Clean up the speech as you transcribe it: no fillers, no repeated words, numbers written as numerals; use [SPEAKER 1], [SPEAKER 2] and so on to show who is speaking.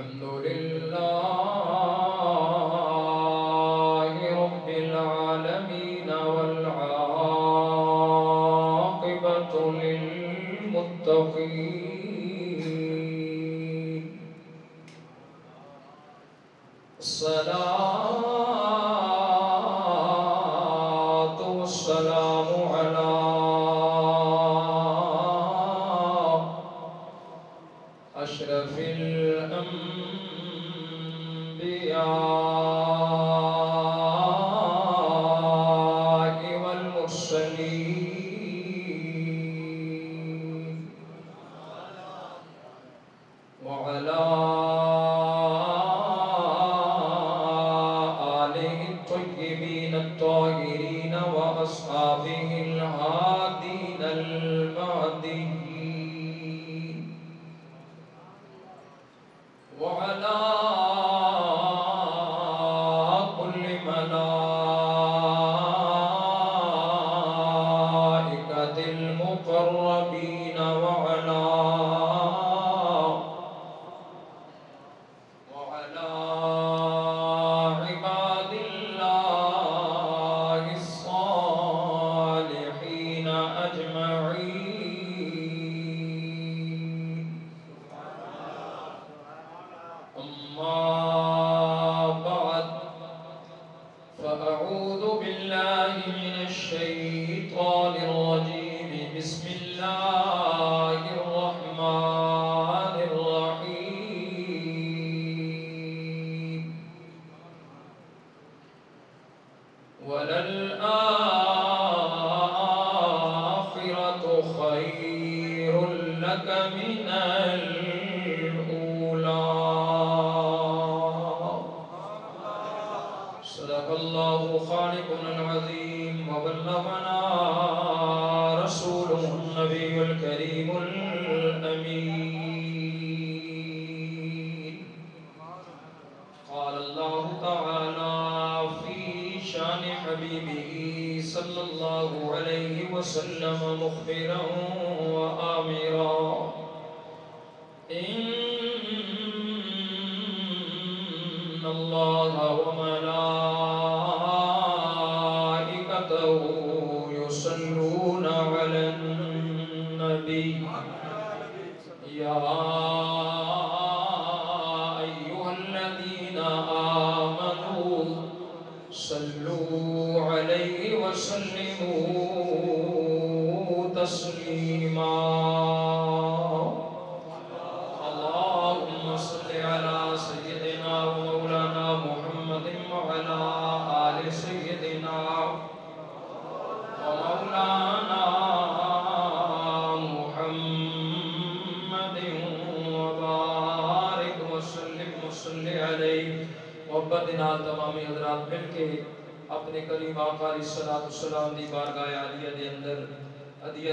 [SPEAKER 1] अल्हम्दुलिल्लाहि रब्बिल आलमीन वल आक़िबतु लिल मुत्तक़ीन। अस्सलातु वस्सलामु अला अशरफिल अंबिया वल मुरसलीन व अला आलिहि त्वय्यिबीन अत्ताहिरीन व अस्हाबिहिल हादीनल महदीयीन व अला कुल्लि मलाइकतिल मुक़र्रबीन व अला इबादिल्लाहिस सालिहीन अजमईन। अम्मा बाद फ़अऊज़ु बिल्लाहि मिनश शैतानिर रजीम। बिस्मिल्लाहिर रहमानिर रहीम। वलल आखिरतु खैरुल लक मिनल ऊला। सदक़ल्लाहु ख़ालिक़ुल अज़ीम व बल्लगना रसूलुहुन नबियुल करीमुल अमीन। क़ाल अल्लाहु तआला फ़ी शान हबीबिही सल्लल्लाहु अलैहि वसल्लम मुख़बिरन व आमिरा। इन्नल्लाह व मलाइकतहु युसल्लूना अलन नबी या अय्युहल्लज़ीना आमनू सल्लू अलैहि व सल्लिमू तस्लीमा। अल्लाहुम्मा सल्लि अला सय्यिदिना व मौलाना मुहम्मदिन व अला आलि सय्यिदिना व मौलाना मुहम्मदिन व बारिक व सल्लिम व सल्लि अलैहि। मोहब्बत नाल तमामी हज़रात मिल के अपने करीम आका अलैहिस्सलातु वस्सलाम दी बारगाह आलिया दे अंदर अदिया